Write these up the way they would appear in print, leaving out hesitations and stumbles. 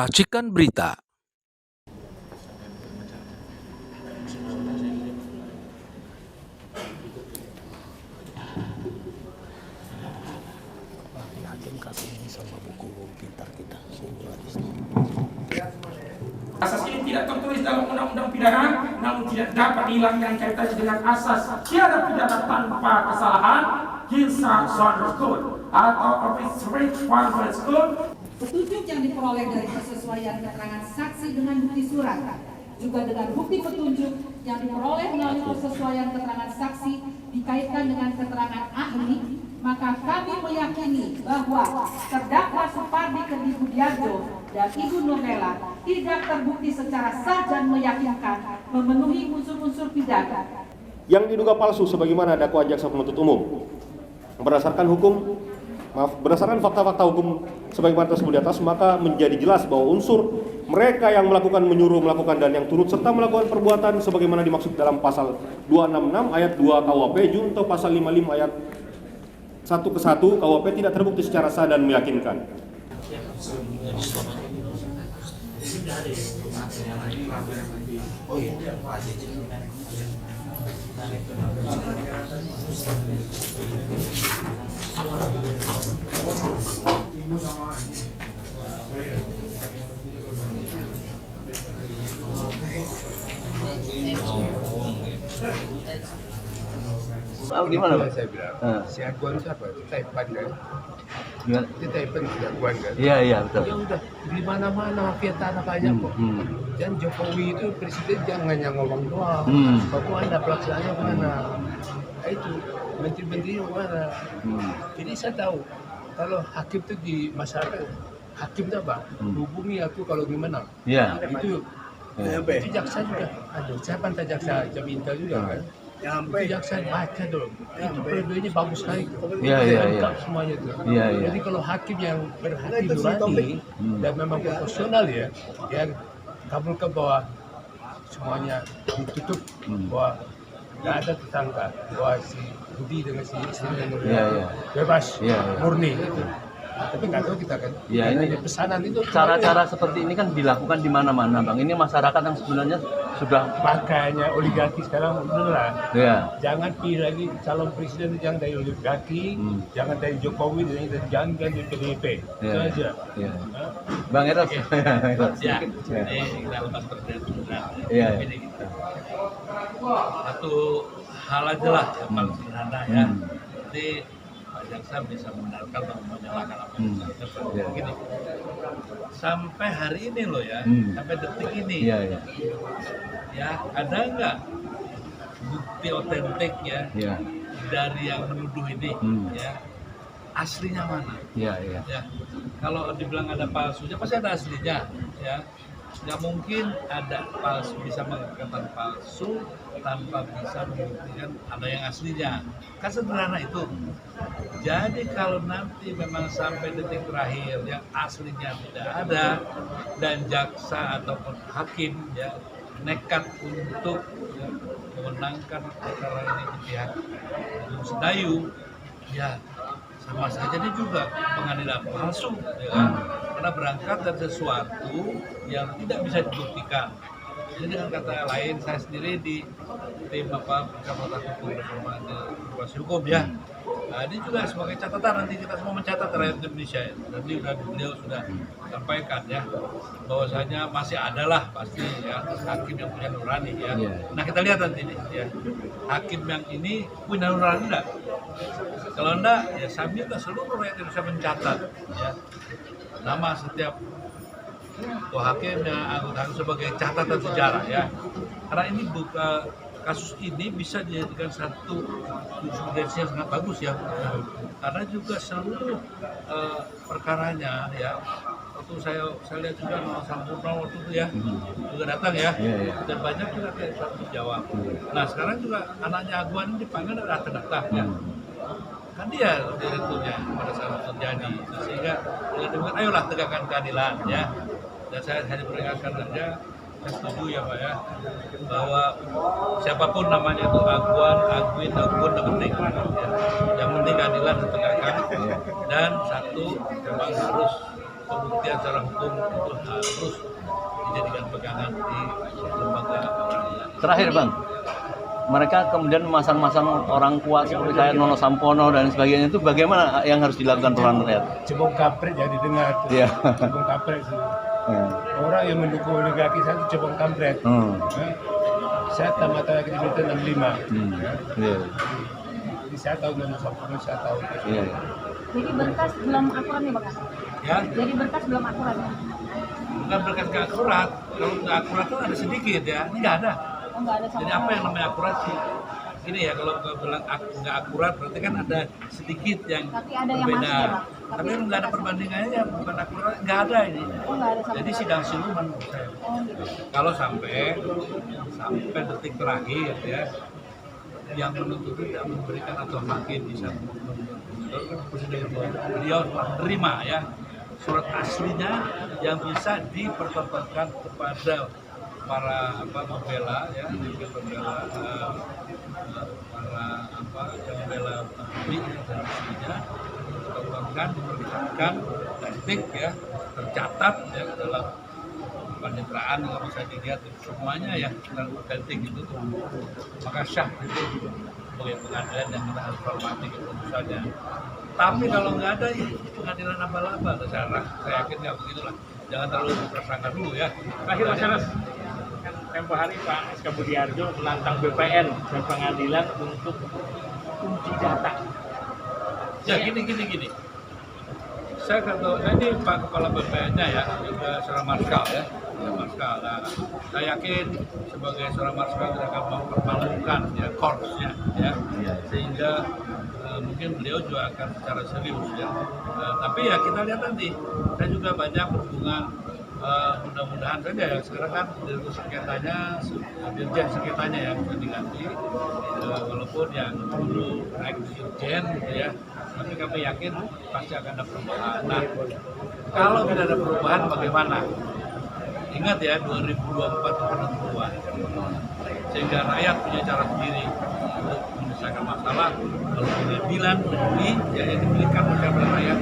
Racikan Berita. Asas ini tidak tertulis dalam undang-undang pidana, namun tidak dapat dihilangkan kaitannya dengan asas tiada pidana tanpa kesalahan, Kinsa School atau Arbitrage One School. Petunjuk yang diperoleh dari kesesuaian keterangan saksi dengan bukti surat, juga dengan bukti petunjuk yang diperoleh melalui persesuaian keterangan saksi dikaitkan dengan keterangan ahli, maka kami meyakini bahwa terdakwa Supardi Kendi Budiarjo dan Ibu Nurlela tidak terbukti secara sah dan meyakinkan memenuhi unsur-unsur pidana yang diduga palsu sebagaimana dakwaan jaksa penuntut umum. Berdasarkan fakta-fakta hukum sebagaimana tersebut di atas, maka menjadi jelas bahwa unsur mereka yang melakukan, menyuruh melakukan, dan yang turut serta melakukan perbuatan sebagaimana dimaksud dalam pasal 266 ayat 2 KUHP junto pasal 55 ayat 1 ke 1 KUHP tidak terbukti secara sah dan meyakinkan. Gimana Pak? Saya bilang, si Aguan siapa? Taipan kan? Gimana? Itu Taipan si Aguan kan? Iya betul. Ya udah, di mana-mana mafia tanah banyak kok. Dan Jokowi itu presiden jangan hanya ngomong doang. Bagaimana pelaksanaannya mana? Itu menteri-menteri mana? Jadi saya tahu kalau hakim itu di masyarakat, hakim itu apa? Hubungi aku kalau gimana? Iya. Itu jaksa juga. Aduh, saya pantai jaksa Jaminta juga kan? Itu jaksa baca dong. Itu periodenya bagus sekali. Iya. Lengkap semuanya itu. Iya. Jadi kalau hakim yang berhati nurani dan memang profesional ya, dia kabulkan bahwa semuanya ditutup, bahwa nggak ada tersangka, bahwa si Budi dengan si istri dan bebas, murni gitu. Tapi nggak tahu kita kan. Ya, ini pesanan itu cara-cara seperti ini kan dilakukan di mana-mana, Bang. Ini masyarakat yang sebenarnya sudah makanya oligarki sekarang beneran. ya. Jangan pilih lagi calon presiden yang dari oligarki, jangan dari Jokowi, jangan dari PDIP. Itu aja. Ya. Bang Eros. Ya, ini kita lepas perbedaan. Iya. Satu hal aja lah yang paling sederhana ya. Jadi Pak Jaksa bisa membenarkan atau menyalahkan apa yang disampaikan. Begini, sampai hari ini loh ya, sampai detik ini, ya ada nggak bukti otentik ya dari yang menuduh ini, ya aslinya mana? Ya, kalau dibilang ada palsunya pasti ada aslinya, ya. Nggak mungkin ada palsu bisa mengatakan palsu tanpa bisa membuktikan ada yang aslinya. Kan sederhana itu. Jadi kalau nanti memang sampai detik terakhir yang aslinya tidak ada dan jaksa ataupun hakim ya nekat untuk memenangkan perkara ini di pihak Gunung Sedayu, ya sama saja dia juga pengadilan palsu, ya kan? Karena berangkat dari sesuatu yang tidak bisa dibuktikan. Jadi dengan kata lain, saya sendiri di tim Fakultas Hukum Reformasi Hukum ya. Nah, ini juga sebagai catatan, nanti kita semua mencatat rakyat Indonesia ya. Nanti beliau sudah sampaikan ya, bahwasanya masih adalah pasti ya hakim yang punya nurani ya. Nah kita lihat nanti ini ya, hakim yang ini punya nurani enggak? Kalau enggak, ya saya minta seluruh rakyat Indonesia mencatat ya nama setiap ketua hakim dan anggota hakim sebagai catatan sejarah ya. Karena ini kasus ini bisa dijadikan satu jurisprudensi yang sangat bagus ya. Karena juga seluruh perkaranya ya. Waktu saya lihat juga Noah Sampurno waktu itu ya juga datang ya, dan banyak juga kayak dijawab. Nah sekarang juga anaknya Aguan dipanggil datang ya. Kan dia direkturnya pada saat itu terjadi, sehingga dengan demikian ayolah tegakkan keadilan ya. Dan saya hanya peringatkan saja, saya setuju ya Pak ya, bahwa siapapun namanya itu Aguan, tidak penting ya. Yang penting keadilan ditegakkan, dan satu memang harus pembuktian secara hukum itu harus dijadikan pegangan di lembaga peradilan. Terakhir Bang, mereka kemudian memasang-masang orang kuat seperti kayak Nono Sampono dan sebagainya, itu bagaimana yang harus dilakukan perlawanan rakyat? Cebong kampret jadi dengar tuh. Iya. Cebong kampret sih. Orang yang mendukung oligarki satu cebong kampret. Saya tamat lagi di 65. Iya. Jadi saya tahu Nono Sampono, saya tahu. Iya. Jadi berkas belum akurat nih Bang? Ya, Jadi berkas belum akurat ya? bukan berkas nggak akurat. Kalau nggak akurat itu ada sedikit ya, ini nggak ada. Oh, nggak ada sama Jadi apa yang namanya akurat sih? Gini ya, kalau bilang nggak akurat berarti kan ada sedikit yang Tapi ada yang berbeda. masuk ya, Pak? Tapi nggak ada perbandingannya, ya bukan akurat, nggak ada ini. Oh, nggak ada sama Jadi sidang siluman menurut saya. Oh gitu. Kalau sampai detik terakhir ya, yang menuntut tidak memberikan atau hakim bisa beliau telah terima ya surat aslinya yang bisa dipertontonkan kepada para pembela ya, pembela para pembela dan aslinya dipertontonkan, diperlihatkan, etik ya, tercatat ya dalam paniteraan kalau bisa dilihat semuanya ya dan otentik itu tuh, maka syah itu sebagai pengadilan yang kita harus hormati keputusannya. Tapi kalau nggak ada ya pengadilan abal-abal, saya yakin nggak begitulah. Jangan terlalu tersangka dulu ya. Terakhir Mas Anas, kan tempo hari Pak SK Budiarjo menantang BPN dan pengadilan untuk kunci data. Ya gini. Saya kata ini Pak Kepala BPN-nya ya, juga seorang marskal ya, marskal. Nah, saya yakin sebagai seorang marskal dia akan mempermalukan ya korpsnya ya, sehingga mungkin beliau juga akan secara serius ya. Tapi ya kita lihat nanti. Saya juga banyak berhubungan, mudah-mudahan saja ya. Sekarang kan dirjen sekretanya yang bisa diganti, walaupun yang dulu naik dirjen gitu ya. Tapi kami yakin pasti akan ada perubahan. Nah, kalau tidak ada perubahan bagaimana? Ingat ya, 2024 penentuan. Sehingga rakyat punya cara sendiri untuk menyelesaikan masalah. Kalau pengadilan yang diberikan kepada rakyat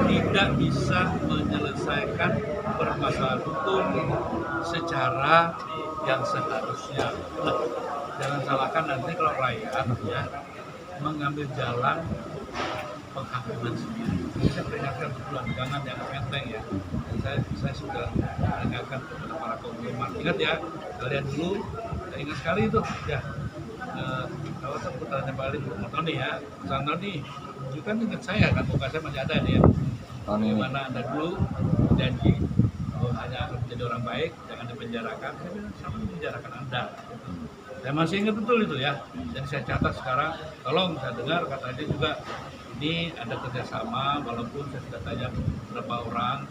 tidak bisa menyelesaikan permasalahan hukum secara yang seharusnya. Nah, jangan salahkan nanti kalau rakyat ya mengambil jalan penghakiman sendiri. Saya peringatkan bulan jangan yang enteng ya. Saya sudah peringatkan kepada para penggemar. Ingat ya, kalian dulu, saya ingat sekali itu ya. Kalau seputarannya balik Pak Tony ya, Pak Tony, itu kan ingat saya kan, muka saya masih ada nih ya. Bagaimana Anda dulu janji hanya akan menjadi orang baik, jangan dipenjarakan. Saya bilang sama menjarakan Anda. Saya masih ingat betul itu ya. Dan saya catat sekarang, tolong saya dengar kata dia juga ini ada kerjasama, walaupun saya sudah tanya beberapa orang,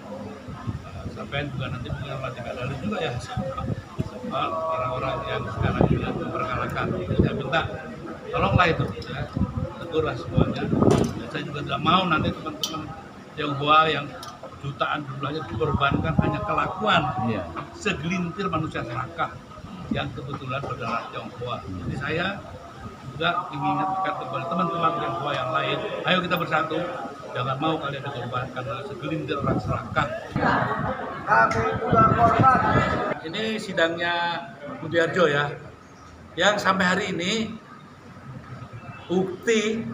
sampai juga nanti punya latih dalil juga ya sama orang-orang yang sekarang juga memperkarakan. Saya minta tolonglah itu ya, tegurlah semuanya. Dan saya juga tidak mau nanti teman-teman Tionghoa yang jutaan jumlahnya dikorbankan hanya kelakuan segelintir manusia serakah yang kebetulan berdarah Tionghoa. Jadi saya juga ingin ingatkan kepada teman-teman Tionghoa yang lain, ayo kita bersatu, jangan mau kalian dikorbankan oleh segelintir orang serakah. Ini sidangnya Budiarjo ya, yang sampai hari ini bukti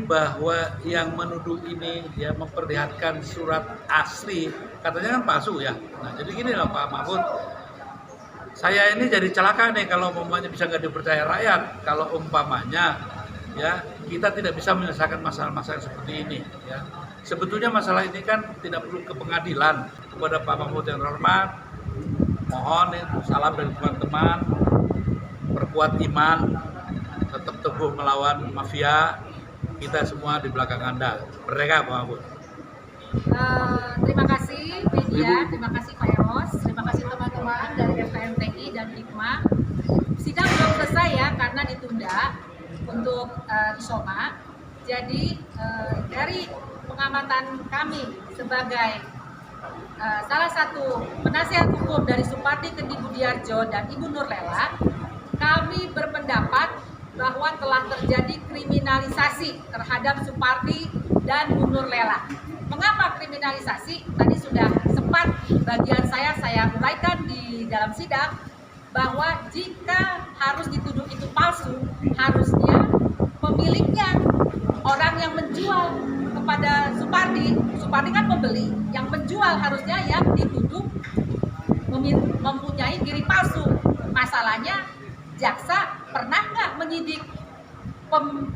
bahwa yang menuduh ini ya memperlihatkan surat asli, katanya kan palsu ya. Nah jadi gini lah Pak Mahfud, saya ini jadi celaka nih kalau umpamanya bisa nggak dipercaya rakyat, kalau umpamanya ya kita tidak bisa menyelesaikan masalah-masalah seperti ini ya. Sebetulnya masalah ini kan tidak perlu ke pengadilan. Kepada Pak Mahfud yang hormat, mohon salam dari teman-teman, perkuat iman, tetap teguh melawan mafia, kita semua di belakang Anda. Merdeka Pak Mahfud. Terima kasih media, terima kasih Pak Eros, terima kasih teman-teman dari FKMTI dan IKMA. Sidang belum selesai ya karena ditunda untuk isoma. Jadi dari pengamatan kami sebagai salah satu penasihat hukum dari Supardi Kendi Budiarjo dan Ibu Nurlela, kami berpendapat bahwa telah terjadi kriminalisasi terhadap Supardi dan Bu Nurlela. Mengapa kriminalisasi? Tadi sudah sempat bagian saya uraikan di dalam sidang bahwa jika harus dituduh itu palsu, harusnya pemiliknya, orang yang menjual kepada Supardi kan pembeli, yang menjual harusnya yang dituduh mempunyai giring palsu. Masalahnya jaksa pernah nggak menyidik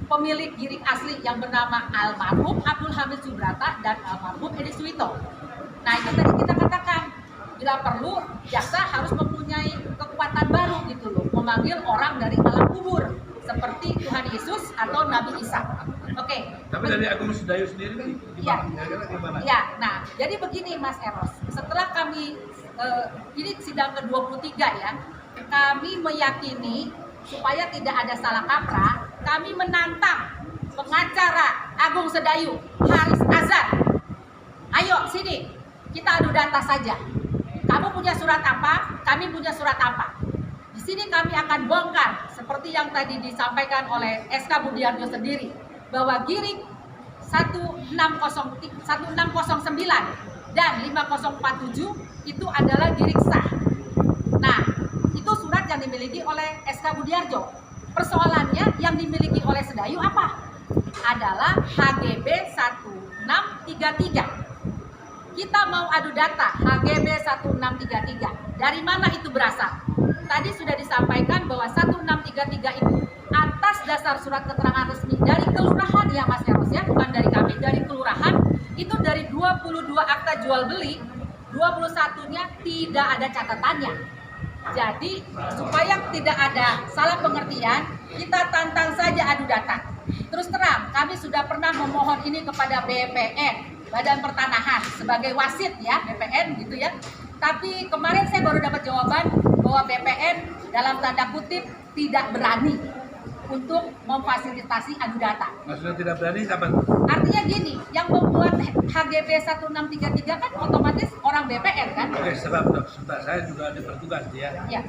pemilik giring asli yang bernama almarhum Abdul Hamid Subrata dan almarhum Edi Suwito. Nah itu tadi kita katakan, bila perlu jaksa harus mempunyai kekuatan baru gitu loh, memanggil orang dari alam kubur seperti Tuhan Yesus atau Nabi Isa. Oke. Tapi dari Agung Sedayu sendiri gimana? Ya, nah jadi begini Mas Eros, setelah kami ini sidang ke-23 ya, kami meyakini supaya tidak ada salah kaprah, kami menantang pengacara Agung Sedayu, Haris Azhar. Ayo sini, kita adu data saja. Kamu punya surat apa? Kami punya surat apa? Di sini kami akan bongkar seperti yang tadi disampaikan oleh SK Budiarjo sendiri, bahwa giring 1609 dan 5047 itu adalah giring sah. Nah, itu surat yang dimiliki oleh SK Budiarjo. Persoalannya yang dimiliki oleh Sedayu apa? Adalah HGB 1633. Kita mau adu data HGB 1633. Dari mana itu berasal? Tadi sudah disampaikan bahwa 1633 itu atas dasar surat keterangan resmi dari kelurahan ya Mas Eros ya, bukan dari kami, dari kelurahan. Itu dari 22 akta jual beli, 21-nya tidak ada catatannya. Jadi supaya tidak ada salah pengertian, kita tantang saja adu data. Terus terang, kami sudah pernah memohon ini kepada BPN, Badan Pertanahan, sebagai wasit ya, BPN gitu ya. Tapi kemarin saya baru dapat jawaban bahwa BPN dalam tanda kutip tidak berani untuk memfasilitasi adu data. Maksudnya tidak berani siapa? Artinya gini, yang membuat HGB 1633 kan otomatis orang BPN kan? Oke, sebentar, saya juga ada bertugas ya. Ya,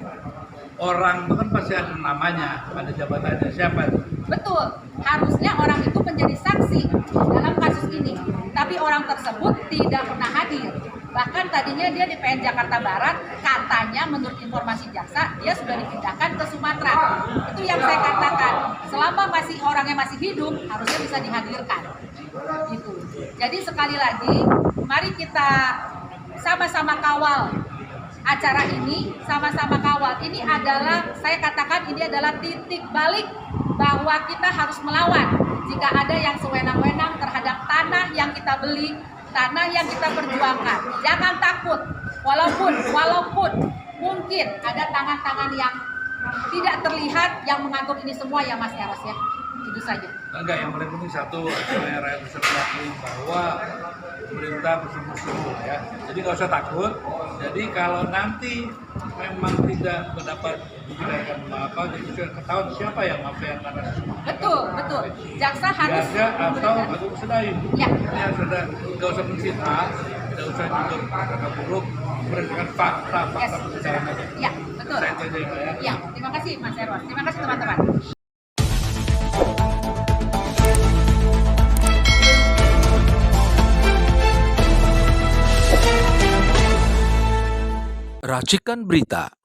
Orang itu kan pasti ada namanya, ada jabatannya, siapa itu? betul. Harusnya orang itu menjadi saksi dalam kasus ini. Tapi orang tersebut tidak pernah hadir. Bahkan tadinya dia di PN Jakarta Barat, katanya menurut informasi jaksa, dia sudah dipindahkan ke Sumatera. Itu yang saya katakan, selama orangnya masih hidup, harusnya bisa dihadirkan. Gitu. Jadi sekali lagi, mari kita sama-sama kawal acara ini, sama-sama kawal. Ini adalah, saya katakan ini adalah titik balik bahwa kita harus melawan jika ada yang sewenang-wenang terhadap tanah yang kita beli, tanah yang kita perjuangkan. Jangan takut, walaupun mungkin ada tangan-tangan yang tidak terlihat yang mengatur ini semua ya Mas Eros ya. Itu saja. Enggak, yang paling penting satu, supaya rakyat bisa mengakui bahwa pemerintah bersungguh-sungguh ya. Jadi nggak usah takut. Jadi kalau nanti memang tidak mendapat diberikan apa, jadi sudah ketahuan siapa yang mafia tanah. Betul. Jaksa harus. Jaksa atau Agung Sedayu. Ya. Ini harus ada, nggak usah menfitnah, tidak usah juga kata buruk, berdasarkan fakta persidangan aja. Ya, betul. Saya itu aja ya. Ya, terima kasih Mas Eros. Terima kasih teman-teman. Racikan Berita